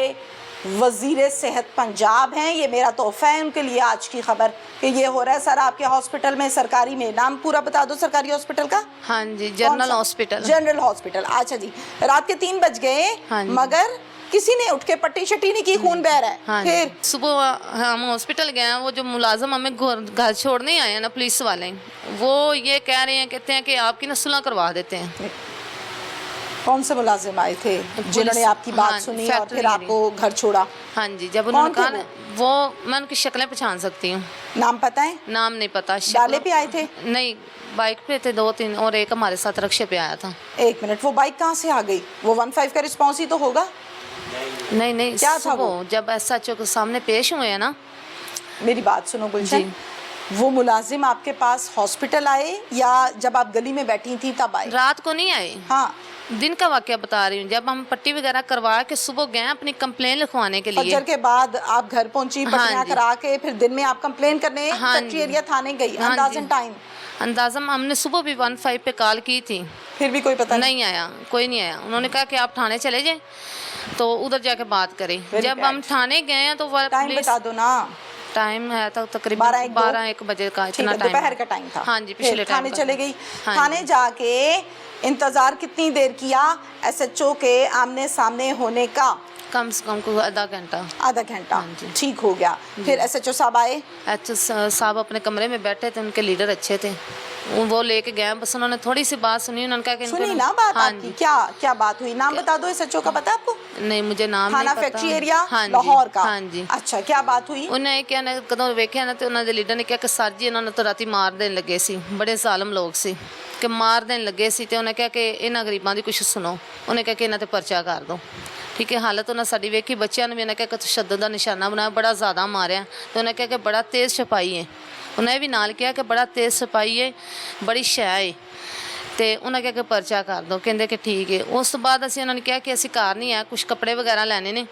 Speaker 2: वजीर सेहत पंजाब हैं, ये मेरा तोहफा है उनके लिए आज की खबर कि ये हो रहा है। सर आपके हॉस्पिटल में सरकारी में, नाम पूरा बता दो सरकारी हॉस्पिटल का।
Speaker 1: हाँ जी, जनरल हॉस्पिटल।
Speaker 2: जनरल हॉस्पिटल, अच्छा जी। रात के 3 बज गए
Speaker 1: हाँ जी।
Speaker 2: मगर किसी ने उठ के पट्टी शट्टी नहीं की, खून बह रहा है।
Speaker 1: हाँ
Speaker 2: फिर
Speaker 1: सुबह हम हॉस्पिटल गए हैं, वो जो मुलाजिम हमें घर छोड़ने आए हैं ना पुलिस वाले, वो ये कह रहे हैं, कहते हैं कि आपकी ना सुलह करवा देते हैं।
Speaker 2: कौन से मुलाजिम आए थे जिन्होंने आपकी बात
Speaker 1: हाँ,
Speaker 2: सुनी और
Speaker 1: फैक्ट्री
Speaker 2: फिर आपको घर छोड़ा?
Speaker 1: हाँ जी, जब
Speaker 2: कौन
Speaker 1: उन्होंने
Speaker 2: थे
Speaker 1: कहा वो मैं उनकी शक्लें पहचान सकती हूँ।
Speaker 2: नाम पता है?
Speaker 1: नाम नहीं पता।
Speaker 2: डाले पे आए थे?
Speaker 1: नहीं, बाइक पे थे 2-3 और एक हमारे साथ रक्षे पे आया था।
Speaker 2: एक मिनट, वो बाइक कहाँ से आ गई? वो 15 का रिस्पॉन्स ही तो होगा।
Speaker 1: नहीं
Speaker 2: क्या था वो?
Speaker 1: जब SHO के सामने पेश हुए हैं ना।
Speaker 2: मेरी बात सुनो गुलशन, वो मुलाजिम आपके पास हॉस्पिटल आए या जब आप गली में बैठी थी तब आए?
Speaker 1: रात को नहीं आए।
Speaker 2: हाँ,
Speaker 1: दिन का वाकया बता रही हूँ। जब हम पट्टी वगैरह करवा के सुबह गए अपनी कंप्लेन लिखवाने के लिए।
Speaker 2: फजर के बाद आप घर पहुंची, पट्टियां
Speaker 1: हाँ जी।
Speaker 2: करा के फिर दिन में आप कंप्लेन करने
Speaker 1: हाँ
Speaker 2: फैक्ट्री
Speaker 1: जी।
Speaker 2: एरिया थाने गई।
Speaker 1: हाँ
Speaker 2: अंदाजन
Speaker 1: जी।
Speaker 2: टाइम?
Speaker 1: अंदाज़ा हमने सुबह भी 15 पे कॉल की थी,
Speaker 2: फिर भी कोई पता
Speaker 1: नहीं आया, कोई नहीं आया। उन्होंने कहा कि आप थाने चले जाएं तो उधर जाके बात करें।
Speaker 2: Very
Speaker 1: जब
Speaker 2: bad.
Speaker 1: हम थाने गए हैं तो वो
Speaker 2: टाइम बता दो ना।
Speaker 1: टाइम है तो तकरीबन
Speaker 2: 12-1
Speaker 1: बजे का
Speaker 2: ठीक
Speaker 1: इतना
Speaker 2: है,
Speaker 1: टाइम।
Speaker 2: दोपहर का टाइम था।
Speaker 1: हाँ जी,
Speaker 2: फिर
Speaker 1: पिछले टाइम
Speaker 2: थाने
Speaker 1: पर।
Speaker 2: चले गई।
Speaker 1: हाँ
Speaker 2: थाने
Speaker 1: जी।
Speaker 2: जाके इंतजार कितनी देर किया SHO के आमने सामने होने का?
Speaker 1: कम से कम को आधा घंटा।
Speaker 2: आधा घंटा।
Speaker 1: हाँ जी।
Speaker 2: ठीक हो गया। फिर SHO साहब आए?
Speaker 1: साहब अपने कमरे में बैठे थे, उनके लीडर अच्छे थे, वो लेके गए। बस उन्होंने थोड़ी सी बात सुनी, उन्होंने कहा कि
Speaker 2: सुनी ना बात
Speaker 1: हाँ
Speaker 2: आपकी?
Speaker 1: जी।
Speaker 2: क्या क्या बात हुई? नाम बता दो SHO का, पता आपको?
Speaker 1: नहीं, मुझे नाम
Speaker 2: थाना
Speaker 1: नहीं पता।
Speaker 2: फैक्ट्री एरिया
Speaker 1: हाँ जी,
Speaker 2: लाहौर का?
Speaker 1: हाँ जी।
Speaker 2: अच्छा, क्या बात हुई?
Speaker 1: ਉਹਨੇ ਕਿਹਾ ਨਾ ਕਦੋਂ ਵੇਖਿਆ ਨਾ ਤੇ ਉਹਨਾਂ ਦੇ ਲੀਡਰ ਨੇ ਕਿਹਾ ਕਿ ਸਰ ਜੀ ਇਹਨਾਂ ਨੂੰ ਤਾਂ ਰਾਤੀ ਮਾਰ ਦੇਣ ਲੱਗੇ ਸੀ, ਬੜੇ ਜ਼ਾਲਮ ਲੋਕ ਸੀ ਕਿ ਮਾਰ ਦੇਣ ਲੱਗੇ ਸੀ। ਤੇ ਉਹਨੇ ਕਿਹਾ ਕਿ ਇਹਨਾਂ ਗਰੀਬਾਂ ਦੀ ਕੁਛ ਸੁਣੋ। ਉਹਨੇ ਕਿਹਾ ਕਿ ਇਹਨਾਂ ਤੇ ਪਰਚਾ ਕਰ ਦਿਓ। ਠੀਕ ਹੈ, ਹਾਲਤ ਉਹਨਾਂ ਸਾਡੀ ਵੇਖੀ, ਬੱਚਿਆਂ ਨੂੰ ਵੀ ਉਹਨੇ ਕਿਹਾ ਕਿ ਤਸ਼ੱਦਦ ਦਾ ਨਿਸ਼ਾਨਾ ਬਣਾਇਆ, ਬੜਾ ਜ਼ਿਆਦਾ ਮਾਰਿਆ। ਤੇ ਉਹਨੇ ਕਿਹਾ ਕਿ ਬੜਾ ਤੇਜ਼ ਛਪਾਈ ਹੈ। ਉਹਨੇ ਇਹ ਵੀ ਨਾਲ ਕਿਹਾ ਕਿ ਬੜਾ ਤੇਜ਼ ਛਪਾਈ ਹੈ, ਬੜੀ ਸ਼ੈ ਹੈ। ਤੇ ਉਹਨਾਂ ਕਿਹਾ ਕਿ ਪਰਚਾ ਕਰ ਦਿਓ। ਕਹਿੰਦੇ ਕਿ ਠੀਕ ਹੈ। ਉਸ ਤੋਂ ਬਾਅਦ ਅਸੀਂ ਉਹਨਾਂ ਨੇ ਕਿਹਾ ਕਿ ਅਸੀਂ ਘਰ ਨਹੀਂ ਆਏ, ਕੁਛ ਕੱਪੜੇ ਵਗੈਰਾ ਲੈਣੇ ਨੇ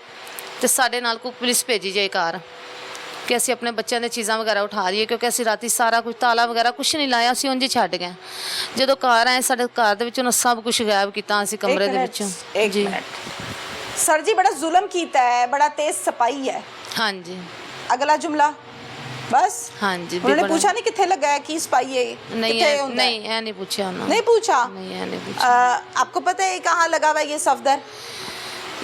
Speaker 1: ਤੇ ਸਾਡੇ ਨਾਲ ਕੋਈ ਪੁਲਿਸ ਭੇਜੀ ਜਾਏ ਘਰ ਕਿ ਅਸੀਂ ਆਪਣੇ ਬੱਚਿਆਂ ਦੀਆਂ ਚੀਜ਼ਾਂ ਵਗੈਰਾ ਉਠਾ ਲਈਏ, ਕਿਉਂਕਿ ਅਸੀਂ ਰਾਤੀ ਸਾਰਾ ਕੁਝ ਤਾਲਾ ਵਗੈਰਾ ਕੁਛ ਨਹੀਂ ਲਾਇਆ, ਅਸੀਂ ਉਂਝ ਹੀ ਛੱਡ ਗਏ। ਜਦੋਂ ਘਰ ਆਏ ਸਾਡੇ ਘਰ ਦੇ ਵਿੱਚ ਉਹਨਾਂ ਸਭ ਕੁਝ ਗਾਇਬ ਕੀਤਾ ਅਸੀਂ ਕਮਰੇ ਦੇ ਵਿੱਚੋਂ।
Speaker 2: एक मिनट सर जी, बड़ा जुल्म कीता है, बड़ा तेज सफाई है।
Speaker 1: हाँ जी,
Speaker 2: अगला जुमला बस।
Speaker 1: हाँ जी। भी
Speaker 2: उन्होंने
Speaker 1: बड़ा-
Speaker 2: पूछा नहीं किथे लगा है, की सफाई है?
Speaker 1: नहीं
Speaker 2: किथे
Speaker 1: है,
Speaker 2: होंदा है?
Speaker 1: नहीं है, नहीं पूछा उन्होंने।
Speaker 2: नहीं पूछा?
Speaker 1: नहीं है, नहीं पूछा।
Speaker 2: आपको पता है कहाँ लगा हुआ है ये सफदर?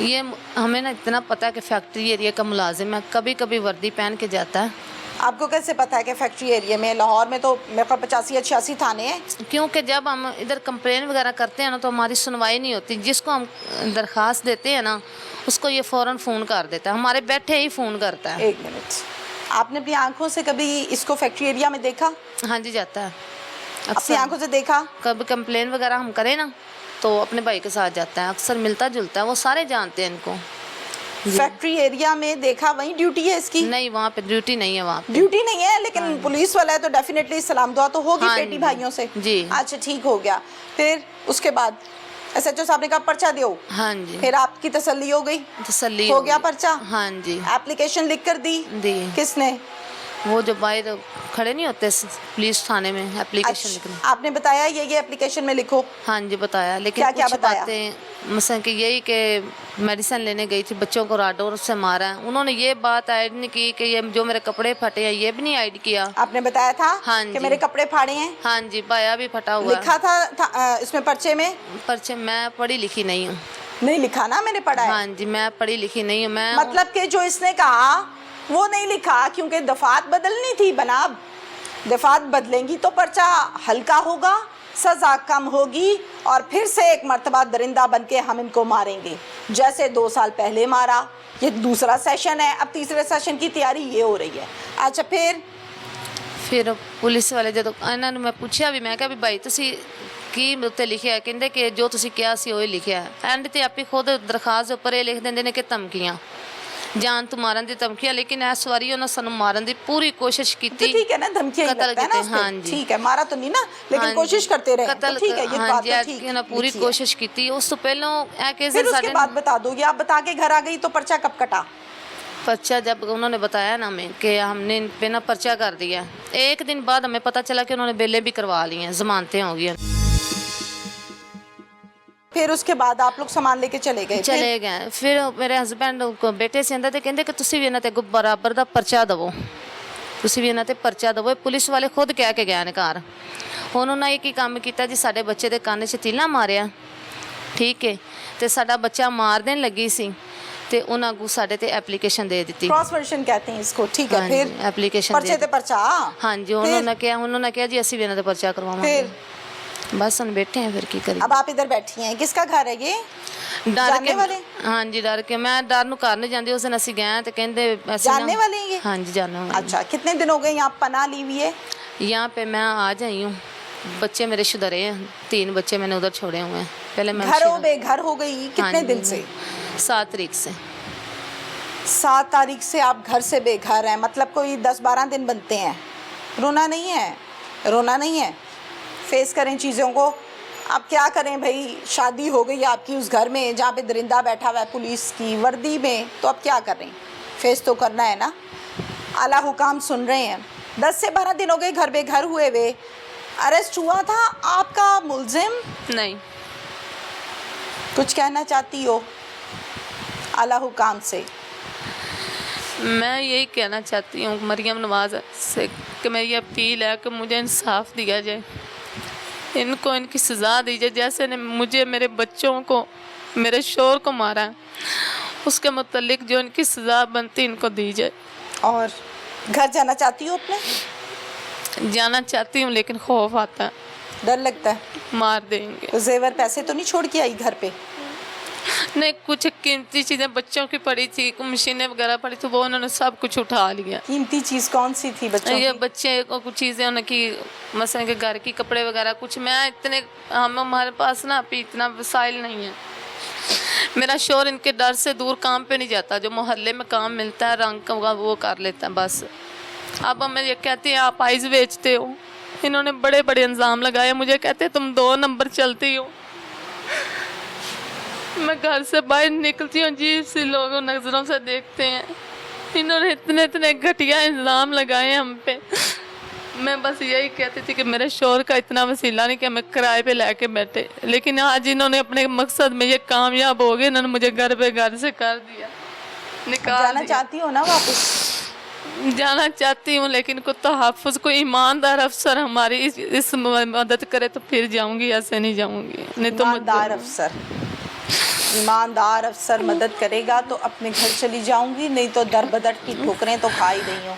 Speaker 1: ये हमें ना इतना पता है कि फैक्ट्री एरिया का मुलाजिम है, कभी कभी वर्दी पहन के जाता है।
Speaker 2: आपको कैसे पता है कि फैक्ट्री एरिया में? लाहौर में तो मेरे ख्याल 85 या 86 थाने हैं।
Speaker 1: क्योंकि जब हम इधर कंप्लेन वगैरह करते हैं ना तो हमारी सुनवाई नहीं होती। जिसको हम दरख्वास्त देते हैं ना उसको ये फ़ौरन फ़ोन कर देता है, हमारे बैठे ही फ़ोन करता है।
Speaker 2: एक मिनट, आपने अपनी आंखों से कभी इसको फैक्ट्री एरिया में देखा?
Speaker 1: हाँ जी, जाता है
Speaker 2: अपनी
Speaker 1: अक्सर।
Speaker 2: आंखों से देखा?
Speaker 1: कभी कंप्लेन वगैरह हम करें ना तो अपने भाई के साथ जाता है, अक्सर मिलता जुलता है, वो सारे जानते हैं इनको।
Speaker 2: फैक्ट्री एरिया में देखा, वही ड्यूटी है इसकी?
Speaker 1: नहीं, वहाँ पे ड्यूटी नहीं है, वहाँ पे।
Speaker 2: ड्यूटी नहीं है, लेकिन पुलिस वाला है तो डेफिनेटली सलाम दुआ तो होगी
Speaker 1: हाँ
Speaker 2: बेटी
Speaker 1: जी।
Speaker 2: भाइयों से।
Speaker 1: जी।
Speaker 2: अच्छा, ठीक हो गया। फिर उसके बाद SHO साहब ने कहा पर्चा दो।
Speaker 1: हाँ जी,
Speaker 2: फिर आपकी तसल्ली हो गई,
Speaker 1: तसल्ली
Speaker 2: हो गया पर्चा?
Speaker 1: हाँ जी,
Speaker 2: एप्लीकेशन लिख कर दी?
Speaker 1: दी।
Speaker 2: किसने?
Speaker 1: वो जो बाहर खड़े नहीं होते पुलिस थाने में एप्लीकेशन लिखने।
Speaker 2: आपने बताया ये एप्लीकेशन में लिखो?
Speaker 1: हाँ जी, बताया, लेकिन
Speaker 2: क्या क्या
Speaker 1: कुछ
Speaker 2: बताया?
Speaker 1: बातें मसलन कि यही कि मेडिसिन लेने गई थी, बच्चों को राडोर से मारा है। उन्होंने ये बात ऐड नहीं की कि ये जो मेरे कपड़े फटे हैं ये भी नहीं ऐड किया।
Speaker 2: आपने बताया था
Speaker 1: हाँ
Speaker 2: कि
Speaker 1: जी।
Speaker 2: मेरे कपड़े फाड़े हैं?
Speaker 1: हाँ जी, बाया भी फटा हुआ है।
Speaker 2: लिखा था इसमें पर्चे में?
Speaker 1: पर्चे मैं पढ़ी लिखी नहीं हूँ।
Speaker 2: नहीं लिखा ना, मैंने पढ़ा है।
Speaker 1: हाँ जी, मैं पढ़ी लिखी नहीं हूँ। मैं
Speaker 2: मतलब कि जो इसने कहा वो नहीं लिखा, क्योंकि दफात बदलनी थी बनाब। दफात बदलेंगी तो पर्चा हल्का होगा, सज़ा कम होगी और फिर से एक मर्तबा दरिंदा बन के हम इनको मारेंगे, जैसे 2 साल पहले मारा। ये दूसरा सेशन है, अब तीसरे सेशन की तैयारी ये हो रही है। अच्छा,
Speaker 1: ਫਿਰ ਪੁਲਿਸ ਵਾਲੇ ਜਦੋਂ ਇਹਨਾਂ ਨੂੰ ਮੈਂ ਪੁੱਛਿਆ ਵੀ, ਮੈਂ ਕਿਹਾ ਵੀ ਭਾਈ ਤੁਸੀਂ ਕੀ ਉੱਤੇ ਲਿਖਿਆ ਹੈ? ਕਹਿੰਦੇ ਕਿ ਜੋ ਤੁਸੀਂ ਕਿਹਾ ਸੀ ਉਹ ਹੀ ਲਿਖਿਆ ਹੈ। ਐਂਡ ਤੇ ਆਪੇ ਖੁਦ ਦਰਖਾਸਤ ਉੱਪਰ ਇਹ ਲਿਖ ਦਿੰਦੇ ਨੇ ਕਿ ਧਮਕੀਆਂ, ਜਾਨ ਤੋਂ ਮਾਰਨ ਦੀ ਧਮਕੀਆਂ। लेकिन इस बारी उन्होंने सानू मारन दी पूरी कोशिश की।
Speaker 2: तो ठीक है ना, धमकियां ही लगता है ना उस पे।
Speaker 1: हाँ जी,
Speaker 2: ठीक है, मारा तो नहीं ना, लेकिन कोशिश करते रहे।
Speaker 1: कत्ल,
Speaker 2: तो ठीक है, ये
Speaker 1: हाँ
Speaker 2: बात
Speaker 1: जी,
Speaker 2: तो ठीक
Speaker 1: है पूरी कोशिश की। उस तो पहले ए केस
Speaker 2: फिर उसके बाद बता दोगे आप, बता के घर आ गई तो पर्चा कब कटा?
Speaker 1: पर्चा जब उन्होंने बताया ना हमें कि हमने इन पे ना पर्चा कर दिया, एक दिन बाद हमें पता चला कि उन्होंने बेले भी करवा ली हैं, जमानतें हो गई।
Speaker 2: फिर उसके बाद आप लोग सामान लेके चले गए?
Speaker 1: फिर मेरे हस्बैंड को बेटे से आंदा ते कहंदे कि तुसी भी इन्हां ते बराबर दा पर्चा दवो, तुसी भी इन्हां ते पर्चा दवो। पुलिस वाले खुद कह के गए ने घर। हुण उन्हां एक ही काम कीता जी, साडे बच्चे दे कान 'च तीला मारिया, ठीक है, ते साडा बच्चा मार देन लगी सी ते उन्हां को साडे ते एप्लीकेशन दे दी।
Speaker 2: क्रॉस वर्जन कहते हैं इसको, ठीक है। फिर
Speaker 1: एप्लीकेशन
Speaker 2: पर्चे ते पर्चा,
Speaker 1: हाँ जी, उन्होंने कहा जी असी भी इन्हां ते पर्चा करवावांगे। बस हम बैठे हैं, फिर की करें।
Speaker 2: अब आप इधर बैठी हैं, किसका घर है ये?
Speaker 1: डर के
Speaker 2: वाले?
Speaker 1: हाँ जी, डर के। मैं डर नूं घर नहीं जाती। उस दिन असीं गए ते कहंदे
Speaker 2: जानने वाले हैं ये?
Speaker 1: हाँ जी, जानने वाले।
Speaker 2: अच्छा, कितने दिन हो गए यहाँ पनाह ली हुई है?
Speaker 1: यहाँ पे मैं आज आई हूँ। बच्चे मेरे शुदरे हैं, 3 बच्चे मैंने उधर छोड़े हुए हैं। पहले मैं
Speaker 2: घरों बेघर हो गई कितने दिन से?
Speaker 1: 7 तारीख से।
Speaker 2: 7 तारीख से आप घर से बेघर हैं, मतलब कोई 10-12 दिन बनते हैं। रोना नहीं है, रोना नहीं है, फेस करें चीज़ों को। अब क्या करें भाई, शादी हो गई आपकी उस घर में जहाँ पे दरिंदा बैठा हुआ है पुलिस की वर्दी में, तो अब क्या करें, फेस तो करना है ना। आला हुकाम सुन रहे हैं। 10 से 12 दिन हो गए घर बेघर हुए हुए। अरेस्ट हुआ था आपका मुलजिम?
Speaker 1: नहीं।
Speaker 2: कुछ कहना चाहती हो आला हुकाम से?
Speaker 1: मैं यही कहना चाहती हूँ मरियम नवाज से कि मेरी अपील है कि मुझे इंसाफ दिया जाए, इनको इनकी सज़ा दी जाए। जैसे ने मुझे, मेरे बच्चों को, मेरे शोहर को मारा है, उसके मुतालिक जो इनकी सज़ा बनती इनको दी जाए।
Speaker 2: और घर जाना चाहती हो अपने?
Speaker 1: जाना चाहती हूँ, लेकिन खौफ आता है,
Speaker 2: डर लगता है
Speaker 1: मार देंगे।
Speaker 2: तो जेवर पैसे तो नहीं छोड़ के आई घर पे?
Speaker 1: नहीं, कुछ कीमती चीज़ें बच्चों की पड़ी थी, मशीनें वगैरह पड़ी थी, वो उन्होंने सब कुछ उठा लिया।
Speaker 2: कीमती चीज़ कौन सी थी बच्चों
Speaker 1: ये
Speaker 2: की?
Speaker 1: बच्चे को कुछ चीज़ें उनकी, मसलन के घर की कपड़े वगैरह कुछ। मैं इतने, हमारे पास ना अभी इतना वसाइल नहीं है। मेरा शोर इनके डर से दूर काम पे नहीं जाता, जो मोहल्ले में काम मिलता है रंग का वो कर लेता है बस। अब हमें ये कहते हैं आप आइज़ बेचते हो। इन्होंने बड़े बड़े इल्ज़ाम लगाए, मुझे कहते तुम 2 नंबर चलती हो। मैं घर से बाहर निकलती हूँ, अजीब सी लोग नज़रों से देखते हैं। इन्होंने इतने इतने घटिया इल्ज़ाम लगाए हम पे। मैं बस यही कहती थी कि मेरे शोहर का इतना वसीला नहीं कि हमें किराए पे लेके बैठे, लेकिन आज इन्होंने अपने मकसद में ये कामयाब हो गए। इन्होंने मुझे घर पे घर से कर दिया, निकाल
Speaker 2: जाना
Speaker 1: दिया।
Speaker 2: चाहती हो ना वापस?
Speaker 1: जाना चाहती हूँ, लेकिन को तहफ़्फ़ुज़, कोई ईमानदार अफसर हमारी इस मदद करे तो फिर जाऊँगी, ऐसे नहीं जाऊँगी। नहीं तो
Speaker 2: ईमानदार अफसर मदद करेगा तो अपने घर चली जाऊंगी, नहीं तो दर बदर की ठोकरें तो खा ही रही हूँ।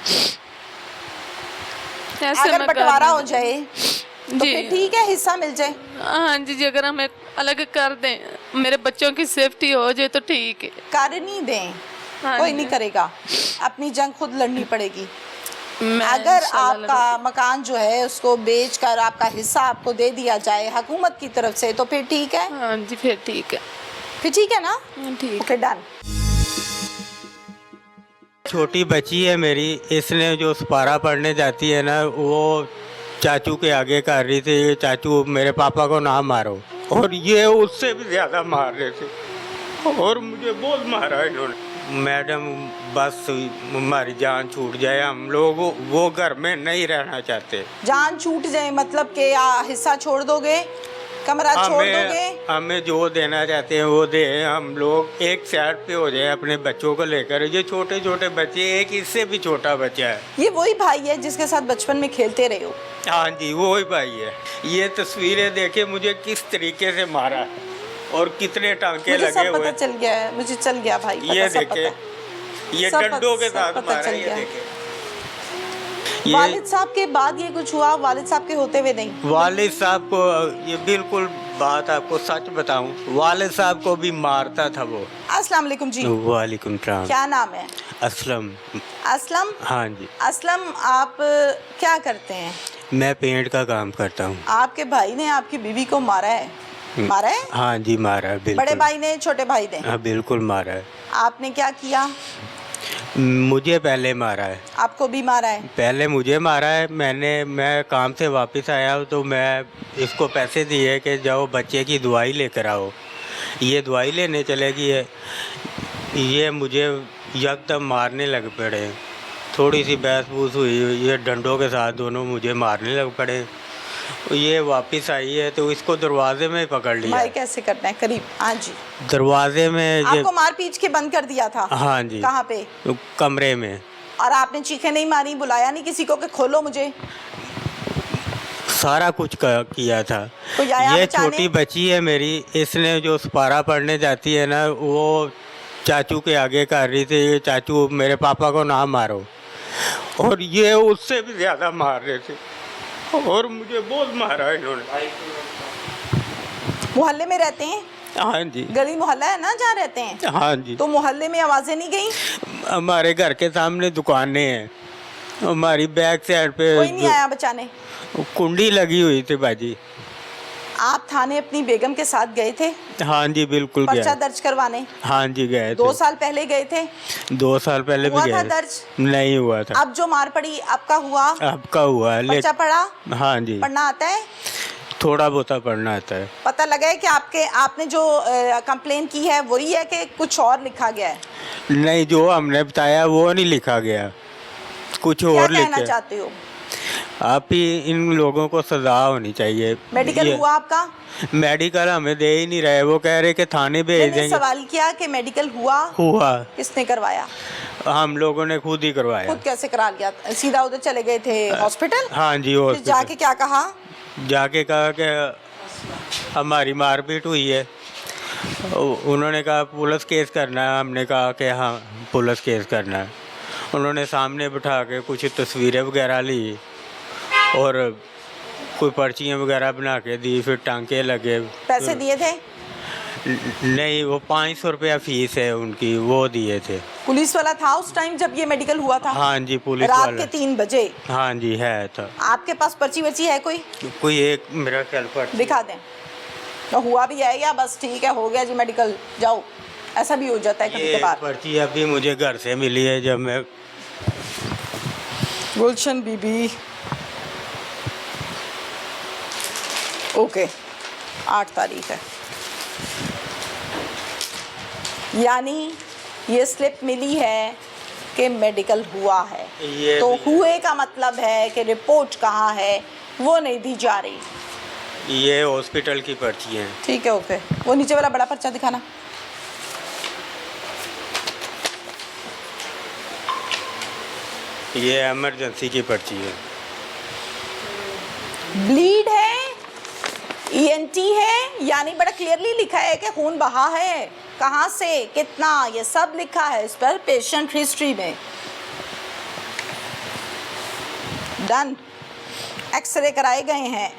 Speaker 2: अगर बंटवारा हो जाए तो फिर ठीक है, हिस्सा मिल जाए।
Speaker 1: हाँ जी, अगर हमें अलग कर दें, मेरे बच्चों की सेफ्टी हो जाए तो ठीक है।
Speaker 2: कर नहीं दें,
Speaker 1: हाँ
Speaker 2: कोई नहीं करेगा, अपनी जंग खुद लड़नी पड़ेगी।
Speaker 1: मैं
Speaker 2: अगर आपका मकान जो है उसको बेचकर आपका हिस्सा आपको दे दिया जाए हुकूमत की तरफ से तो फिर ठीक है।
Speaker 1: हाँ जी, फिर ठीक है।
Speaker 2: फिर ठीक है ना?
Speaker 1: ठीक।
Speaker 2: Okay, done.
Speaker 3: छोटी बच्ची है मेरी, इसने जो सपारा पढ़ने जाती है ना, वो चाचू के आगे कर रही थी, ये चाचू मेरे पापा को ना मारो, और ये उससे भी ज़्यादा मार रहे थे, और मुझे बहुत मारा इन्होंने। मैडम बस हमारी जान छूट जाए, हम लोग वो घर में नहीं रहना चाहते।
Speaker 2: जान छूट जाए मतलब कि हिस्सा छोड़ दोगे, कमरा छोड़ दोगे?
Speaker 3: हमें जो देना चाहते हैं वो दे, हम लोग एक साइड पे हो जाए अपने बच्चों को लेकर। ये छोटे छोटे बच्चे, एक इससे भी छोटा बच्चा है।
Speaker 2: ये वही भाई है जिसके साथ बचपन में खेलते रहे हो?
Speaker 3: हाँ जी, वही भाई है। ये तस्वीरें देखे मुझे किस तरीके से मारा है और कितने टांके लगे हुए।
Speaker 2: पता चल गया है, मुझे चल गया भाई।
Speaker 3: ये देखे, ये डंडों के साथ मारा है, ये देखे।
Speaker 2: वालिद साहब के बाद ये कुछ हुआ? वालिद साहब के होते हुए नहीं?
Speaker 3: वालिद साहब को, ये बिल्कुल बात आपको सच बताऊं, वालिद साहब को भी मारता था वो।
Speaker 2: अस्सलाम वालेकुम जी।
Speaker 3: वालेकुम सलाम।
Speaker 2: क्या नाम है?
Speaker 3: असलम।
Speaker 2: असलम,
Speaker 3: हाँ जी,
Speaker 2: असलम आप क्या करते हैं?
Speaker 3: मैं पेंट का काम करता हूँ।
Speaker 2: आपके भाई ने आपकी बीवी को मारा है? मारा है?
Speaker 3: हाँ जी, मारा है बिल्कुल।
Speaker 2: बड़े भाई ने, छोटे भाई ने?
Speaker 3: हाँ बिल्कुल मारा है।
Speaker 2: आपने क्या किया?
Speaker 3: मुझे पहले मारा है।
Speaker 2: आपको भी मारा है?
Speaker 3: पहले मुझे मारा है। मैं काम से वापस आया हूँ तो मैं इसको पैसे दिए कि जाओ बच्चे की दवाई लेकर आओ। ये दवाई लेने चले गई, ये मुझे यकदम मारने लग पड़े। थोड़ी सी बहस बूस हुई, ये डंडों के साथ दोनों मुझे मारने लग पड़े। ये वापस आई है तो इसको दरवाजे में पकड़ लिया।
Speaker 2: भाई कैसे करना है? करीब, हाँ जी।
Speaker 3: दरवाजे में ये,
Speaker 2: आपको मार पीट के बंद कर दिया था?
Speaker 3: हाँ जी।
Speaker 2: कहाँ पे?
Speaker 3: कमरे में।
Speaker 2: और आपने चीखें नहीं मारी, बुलाया नहीं किसी को कि खोलो मुझे?
Speaker 3: सारा कुछ किया था।
Speaker 2: कोई आया
Speaker 3: ये
Speaker 2: बचाने?
Speaker 3: छोटी बच्ची है मेरी, इसने जो सपारा पढ़ने जाती है ना, वो चाचू के आगे कर रही थी, ये चाचू मेरे पापा को ना मारो, और ये उससे भी ज़्यादा मार रहे थे और मुझे बहुत मारा इन्होंने।
Speaker 2: मोहल्ले में रहते हैं?
Speaker 3: हाँ जी।
Speaker 2: गली मोहल्ला है ना जहाँ रहते हैं?
Speaker 3: हाँ जी।
Speaker 2: तो मोहल्ले में आवाजें नहीं गई?
Speaker 3: हमारे घर के सामने दुकानें हैं, हमारी बैक साइड पे
Speaker 2: कोई नहीं आया बचाने?
Speaker 3: कुंडी लगी हुई थी बाजी।
Speaker 2: आप थाने अपनी बेगम के साथ गए थे
Speaker 3: हाँ जी बिल्कुल
Speaker 2: पर्चा
Speaker 3: गए।
Speaker 2: दर्ज करवाने?
Speaker 3: हाँ जी गए
Speaker 2: 2
Speaker 3: थे।
Speaker 2: साल पहले गए थे?
Speaker 3: 2 साल पहले भी
Speaker 2: हुआ
Speaker 3: गए
Speaker 2: था
Speaker 3: थे।
Speaker 2: दर्ज?
Speaker 3: नहीं हुआ था।
Speaker 2: अब जो मार पड़ी आपका हुआ?
Speaker 3: आपका हुआ है
Speaker 2: पर्चा पढ़ा?
Speaker 3: हाँ जी,
Speaker 2: पढ़ना आता है?
Speaker 3: थोड़ा बहुत पढ़ना आता है।
Speaker 2: पता लगा है कि आपने जो कंप्लेन की है वही है कि कुछ और लिखा गया है?
Speaker 3: नहीं, जो हमने बताया वो नहीं लिखा गया, कुछ
Speaker 2: क्या
Speaker 3: और
Speaker 2: कहना
Speaker 3: लिखे।
Speaker 2: चाहते हो?
Speaker 3: आप ही इन लोगों को सजा होनी चाहिए।
Speaker 2: मेडिकल
Speaker 3: ये-
Speaker 2: हुआ आपका?
Speaker 3: मेडिकल हमें दे ही नहीं रहे, वो कह रहे कि थाने भेज
Speaker 2: मैंने
Speaker 3: देंगे।
Speaker 2: सवाल किया कि मेडिकल हुआ?
Speaker 3: हुआ,
Speaker 2: किसने करवाया?
Speaker 3: हम लोगों ने खुद ही करवाया।
Speaker 2: खुद कैसे करा लिया? सीधा उधर चले गए थे हॉस्पिटल?
Speaker 3: हाँ जी,
Speaker 2: फिर
Speaker 3: हॉस्पिटल
Speaker 2: जाके क्या कहा?
Speaker 3: जाके कहा कि हमारी मारपीट हुई है। उन्होंने कहा पुलिस केस करना है। हमने कहा कि हाँ पुलिस केस करना है। उन्होंने सामने बिठा के कुछ तस्वीरें वगैरह ली और कोई पर्चियाँ वगैरह बना के दी, फिर टांके लगे।
Speaker 2: पैसे दिए थे?
Speaker 3: नहीं, वो 500 रुपया फीस है उनकी, वो दिए थे।
Speaker 2: पुलिस वाला था उस टाइम जब ये मेडिकल हुआ था?
Speaker 3: हाँ जी, पुलिस
Speaker 2: रात
Speaker 3: वाला।
Speaker 2: के 3 बजे?
Speaker 3: हाँ जी है था।
Speaker 2: आपके पास पर्ची वर्ची है कोई?
Speaker 3: कोई एक मेरा ख्याल पर्ची
Speaker 2: दिखा दें तो हुआ भी है या बस ठीक है हो गया जी मेडिकल जाओ, ऐसा भी हो जाता है कभी
Speaker 3: ये
Speaker 2: कभार।
Speaker 3: पर्ची अभी मुझे घर से मिली है जब मैं
Speaker 2: गुलशन बीबी, ओके, 8 तारीख है, यानी ये स्लिप मिली है कि मेडिकल हुआ है।
Speaker 3: ये
Speaker 2: तो
Speaker 3: भी-
Speaker 2: हुए का मतलब है कि रिपोर्ट कहाँ है वो नहीं दी जा रही।
Speaker 3: ये हॉस्पिटल की पर्ची है।
Speaker 2: ठीक है ओके, वो नीचे वाला बड़ा पर्चा दिखाना।
Speaker 3: ये इमरजेंसी की पर्ची है।
Speaker 2: ब्लीड है, ईएनटी है, यानी बड़ा क्लियरली लिखा है कि खून बहा है, कहाँ से, कितना, ये सब लिखा है इस पर पेशेंट हिस्ट्री में। डन, एक्सरे कराए गए हैं,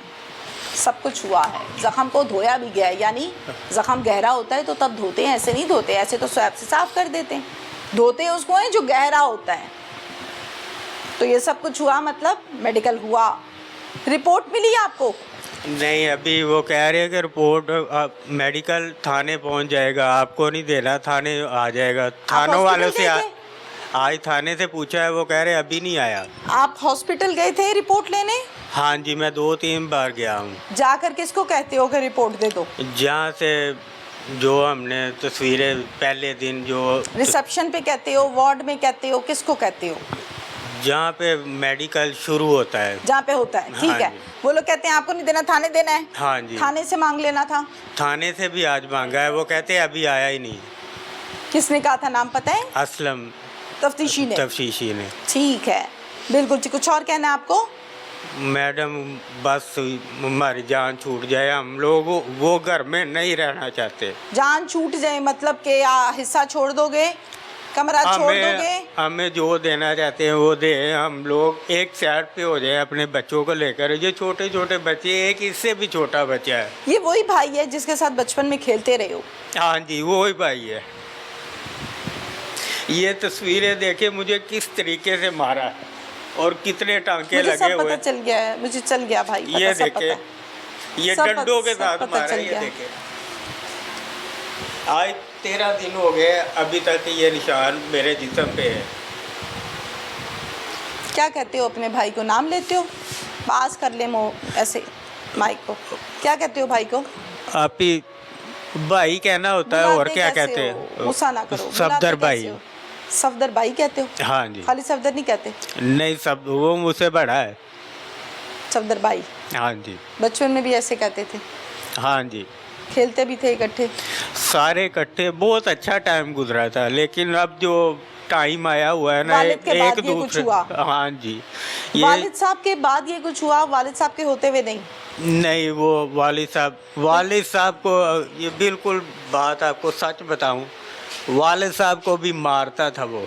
Speaker 2: सब कुछ हुआ है, जख्म को धोया भी गया है, यानी जख्म गहरा होता है तो तब धोते हैं, ऐसे नहीं धोते, ऐसे तो स्वैप से साफ कर देते हैं, धोते उसको है जो गहरा होता है। तो ये सब कुछ हुआ, मतलब मेडिकल हुआ। रिपोर्ट मिली आपको?
Speaker 3: नहीं, अभी वो कह रहे हैं कि रिपोर्ट मेडिकल थाने पहुंच जाएगा, आपको नहीं देना, थाने आ जाएगा। थानों वालों से
Speaker 2: हॉस्पिटल गए
Speaker 3: आज थाने से पूछा है, वो कह रहे अभी नहीं आया।
Speaker 2: आप हॉस्पिटल गए थे रिपोर्ट लेने?
Speaker 3: हाँ जी, मैं 2-3 बार गया हूँ।
Speaker 2: जाकर किसको कहते हो कि रिपोर्ट दे दो?
Speaker 3: जहाँ से जो हमने तस्वीरें पहले दिन जो
Speaker 2: रिसेप्शन पे कहते हो, वार्ड में कहते हो, किसको कहते हो?
Speaker 3: जहाँ पे मेडिकल शुरू होता है।
Speaker 2: जहाँ पे होता है, ठीक
Speaker 3: हाँ
Speaker 2: है।
Speaker 3: जी।
Speaker 2: वो लोग कहते हैं आपको नहीं देना, थाने देना है।
Speaker 3: हाँ जी,
Speaker 2: थाने से मांग लेना था।
Speaker 3: थाने से भी आज मांगा है, वो कहते हैं अभी आया ही नहीं।
Speaker 2: किसने कहा था, नाम पता है?
Speaker 3: असलम
Speaker 2: तफ्तीशी ने।
Speaker 3: तफ्तीशी ने।
Speaker 2: ठीक है, बिल्कुल ठीक। कुछ और कहना है आपको?
Speaker 3: मैडम बस हमारी जान छूट जाए, हम लोग वो घर में नहीं रहना चाहते।
Speaker 2: जान छूट जाए मतलब कि हिस्सा छोड़ दोगे, कमरा छोड़ दोगे?
Speaker 3: हमें जो देना चाहते हैं वो दे, हम लोग एक साइड पे हो जाए अपने बच्चों को लेकर। ये छोटे छोटे बच्चे, एक इससे भी छोटा बच्चा है।
Speaker 2: ये वही भाई है जिसके साथ बचपन में खेलते रहे हो?
Speaker 3: हाँ जी, वो ही भाई है। ये तस्वीरें देखे मुझे किस तरीके से मारा है और कितने टांके
Speaker 2: मुझे
Speaker 3: लगे
Speaker 2: सब
Speaker 3: हुए।
Speaker 2: पता चल गया है, मुझे चल गया भाई, पता,
Speaker 3: ये
Speaker 2: सब
Speaker 3: देखे,
Speaker 2: पता है।
Speaker 3: ये
Speaker 2: सब
Speaker 3: डंडों के
Speaker 2: सब
Speaker 3: साथ
Speaker 2: पता
Speaker 3: मारा
Speaker 2: चल
Speaker 3: है, ये
Speaker 2: गया।
Speaker 3: देखे। आज 13 दिन हो गए, अभी तक ये निशान मेरे जिस्म पे है।
Speaker 2: क्या कहते हो अपने भाई को, नाम लेते हो? पास कर ले ऐसे माइक को, क्या कहते हो भाई को?
Speaker 3: आप ही भाई कहना होता है, और
Speaker 2: बुलाते
Speaker 3: क्या
Speaker 2: कैसे
Speaker 3: कहते
Speaker 2: हो?
Speaker 3: हैं?
Speaker 2: गुस्सा ना करो,
Speaker 3: सफदर
Speaker 2: बुलाते कैसे
Speaker 3: भाई।
Speaker 2: हो? सफदर भाई कहते हो?
Speaker 3: हाँ जी।
Speaker 2: खाली सफदर नहीं कहते?
Speaker 3: नहीं, सब वो मुझसे बड़ा है।
Speaker 2: सफदर भाई।
Speaker 3: हाँ जी।
Speaker 2: बचपन में भी ऐसे कहते थे?
Speaker 3: हाँ जी,
Speaker 2: खेलते भी थे इकट्ठे?
Speaker 3: सारे इकट्ठे, बहुत अच्छा टाइम गुजरा था। लेकिन अब जो टाइम आया हुआ है ना,
Speaker 2: वालिद के बाद
Speaker 3: एक
Speaker 2: ये कुछ
Speaker 3: दूसरे।
Speaker 2: हुआ?
Speaker 3: हाँ जी,
Speaker 2: वालिद साहब के बाद ये कुछ हुआ? वालिद साहब के होते हुए नहीं?
Speaker 3: नहीं, वो वालिद साहब को, ये बिल्कुल बात आपको सच बताऊं, वालिद साहब को भी मारता था वो।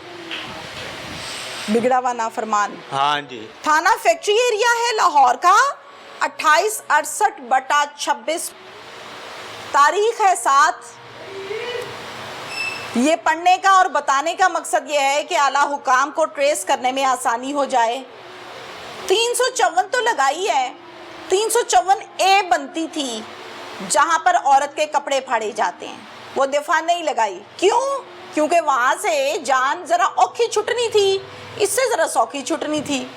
Speaker 2: बिगड़ा हुआ नाफरमान।
Speaker 3: हाँ जी।
Speaker 2: थाना फैक्ट्री एरिया है लाहौर का, 2868/26 तारीख है 7। ये पढ़ने का और बताने का मकसद ये है कि आला हुकाम को ट्रेस करने में आसानी हो जाए। 354 तो लगाई है, 354A बनती थी जहां पर औरत के कपड़े फाड़े जाते हैं, वो दफा नहीं लगाई। क्यों? क्योंकि वहां से जान जरा औखी छुटनी थी, इससे जरा सौखी छुटनी थी।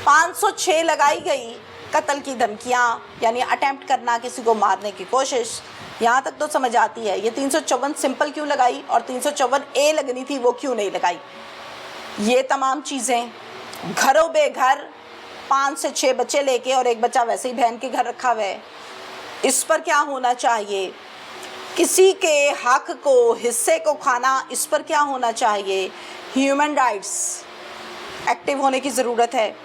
Speaker 2: 506 लगाई गई, कत्ल की धमकियां, यानी अटेम्प्ट करना, किसी को मारने की कोशिश, यहाँ तक तो समझ आती है। ये 354 सिंपल क्यों लगाई और 354A लगनी थी, वो क्यों नहीं लगाई? ये तमाम चीज़ें, घरों बेघर 5 से 6 बच्चे लेके, और एक बच्चा वैसे ही बहन के घर रखा हुआ है, इस पर क्या होना चाहिए? किसी के हक को, हिस्से को खाना, इस पर क्या होना चाहिए? ह्यूमन राइट्स एक्टिव होने की ज़रूरत है।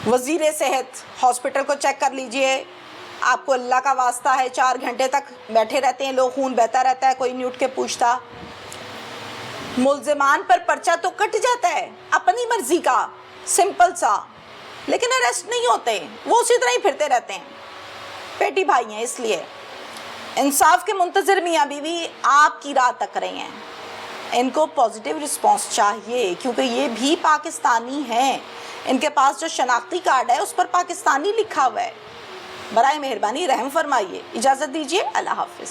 Speaker 2: वज़ीर सेहत हॉस्पिटल को चेक कर लीजिए, आपको अल्लाह का वास्ता है, 4 घंटे तक बैठे रहते हैं लोग, खून बहता रहता है, कोई नहीं उठ के पूछता। मुल्ज़िमान पर पर्चा तो कट जाता है अपनी मर्जी का, सिंपल सा, लेकिन अरेस्ट नहीं होते, वो उसी तरह ही फिरते रहते हैं। पेटी भाई हैं, इसलिए इंसाफ के मुंतज़िर मियाँ बीवी आपकी राह तक रहे हैं। इनको पॉजिटिव रिस्पांस चाहिए, क्योंकि ये भी पाकिस्तानी हैं। इनके पास जो शनाख्ती कार्ड है उस पर पाकिस्तानी लिखा हुआ है। बराए मेहरबानी रहम फरमाइए। इजाज़त दीजिए, अल्लाह हाफिज़।